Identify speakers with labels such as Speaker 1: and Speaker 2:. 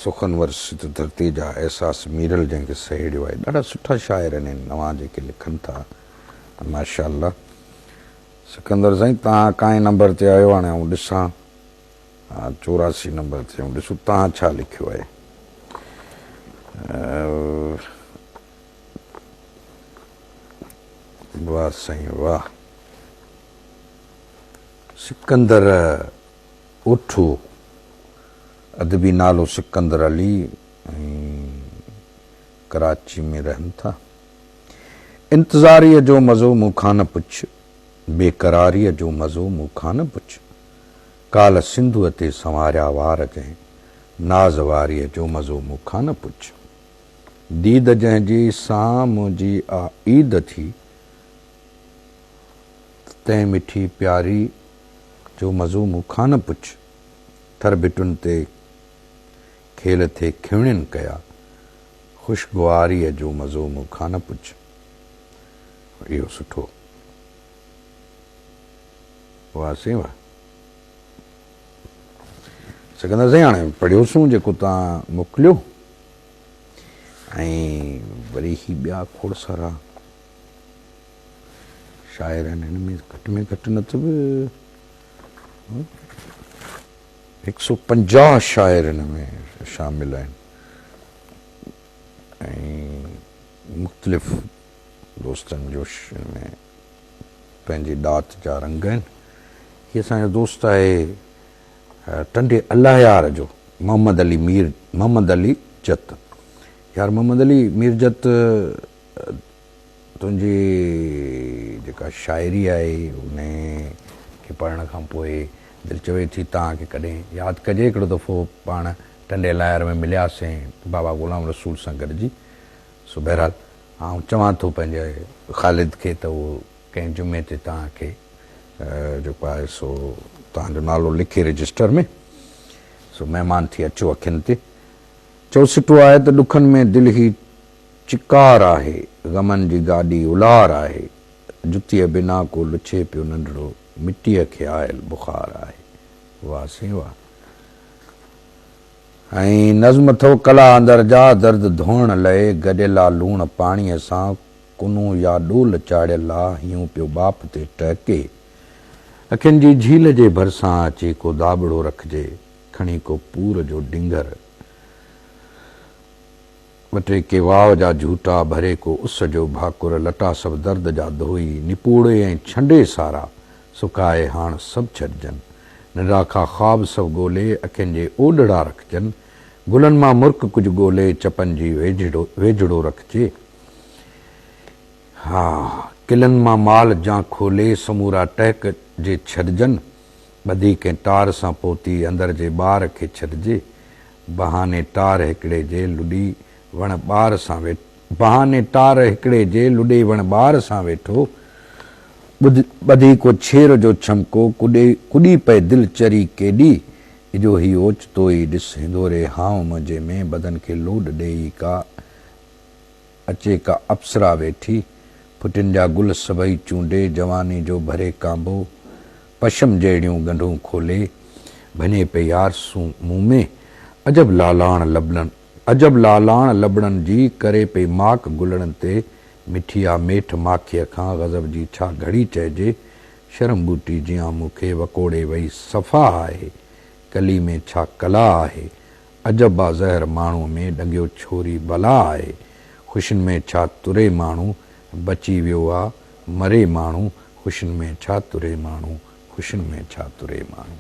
Speaker 1: सुखन वर्षित धरती जा एहसास मीरल जंहिंखे सहेड़ियो आहे। ॾाढा सुठा शाइर आहिनि नवां जेके लिखनि था माशाअल्लाह। सिकंदर साईं तव्हां काएं नंबर ते आयो हाणे आउं ॾिसां। हा 84 नंबर ते आउं ॾिसूं तव्हां छा लिखियो आहे। वाह साईं वाह। सिकंदर उठो अदबी नालो सिकंदर अली कराची में रहनि था। इंतज़ारीअ जो मज़ो मूंखां न पुछ, बेकरारीअ जो मज़ो मूंखां न पुछ। काल सिंधुअ ते संवारिया वार जंहिं, नाज़वारीअ जो मज़ो मूंखां न पुछ। दीद जंहिंजी सां मुंहिंजी ईद थी, तंहिं मिठी प्यारी जो मज़ो मूंखां न पुछ। थर बिटुनि ते खेल थे खिवणियुनि कया, ख़ुशगवारीअ जो मज़ो मूंखां न पुछ। इहो सुठो। वाह साईं वाह। सिकंदर साईं हाणे पढ़ियोसूं जेको तव्हां मोकिलियो ऐं वरी ही ॿिया खोड़ सारा शाइर आहिनि हिन में घटि न त बि 150 शाइर हिन में शामिल आहिनि ऐं मुख़्तलिफ़ दोस्तनि जो में पंहिंजी दात जा रंग आहिनि। हीअ असांजो दोस्त आहे टंडे अल्लाहयार जो मोहम्मद अली जत। यार मोहम्मद अली मीरजत, तुंहिंजी जेका शाइरी आहे उन खे पढ़ण खां पोइ दिलि चवे थी तव्हांखे कॾहिं यादि कजे। हिकिड़ो दफ़ो पाण टंडे अल्लाहयार में मिलियासीं बाबा गुलाम रसूल सां गॾिजी। सो बहरहाल आउं चवां थो पंहिंजे ख़ालिद खे त उहो कंहिं जुमे ते तव्हांखे जेको आहे सो तव्हांजो नालो लिखे रजिस्टर में सो महिमान थी अचो अखियुनि ते। चओ सुठो आहे त ॾुखनि में दिलि ई चिकार आहे, ग़मनि जी गाॾी उलार आहे। जुतीअ बिना को लुछे पियो नंढड़ो, मिटीअ खे आयल बुख़ार आहे। वाह साईं वाह। ऐं नज़्म अथव कला अंदर जा दर्द धोइण लहे, गॾियला लूण पाणीअ सां कुनू या ॾोल चाढ़ियल आहे, हीअं पियो बाप ते टहिके। अखियुनि जी झील जे भरिसां अची को दाबड़ो रखिजे, खणी को पूर जो डिंगर वटे के वाव जा झूटा, भरे को उस जो भाकुर। लटा सभु दर्द जा धोई, निपूड़े ऐं छंडे सारा सुकाए हाण सभु छॾिजनि। निंडा खां ख़्वाब सभु ॻोल्हे, अखियुनि जे ओॾड़ा रखिजनि। गुलनि मां मुर्क कुझु ॻोल्हे, चपनि जी वेझड़ो रखिजे। हा किलनि मां माल जां खोले, समूरा टहक जे छॾिजनि। ॿधी कंहिं तार सां पोती, अंदर जे ॿार खे छॾिजे। बहाने तार हिकिड़े जे लुॾी वण ॿार सां बहाने तार हिकिड़े जे लुॾे वण ॿार सां वेठो। ॿधी को छेर जो छमको, कुॾी पए दिलि चरी केॾी। इजो ही ओचितो ई ॾिस हिंदोरे हाव मुंहिंजे में, बदन खे लोड ॾेई का अचे का अप्सरा वेठी। फुटियुनि जा गुल सभई चूंडे, जवानी जो भरे कांबो। पशम जहिड़ियूं ॻंढूं खोले, भञे पई आरसूं मुंहुं में। अजब लालाण लबड़नि जी, करे पई माक गुलड़नि ते। मिठी आ मेठ माखीअ खां, गज़ब जी छा घड़ी चइजे। शर्म बूटी जियां मूंखे वकोड़े वई सफ़ा आहे। कली में छा कला आहे, अजब आ ज़हर माण्हूअ में, ॾंगियो छोरी भला आहे। ख़ुशियुनि में छा तुरे माण्हू, बची वियो आ मरे माण्हू। ख़ुशियुनि में छा तुरे माण्हू, ख़ुशियुनि में छा तुरे माण्हू।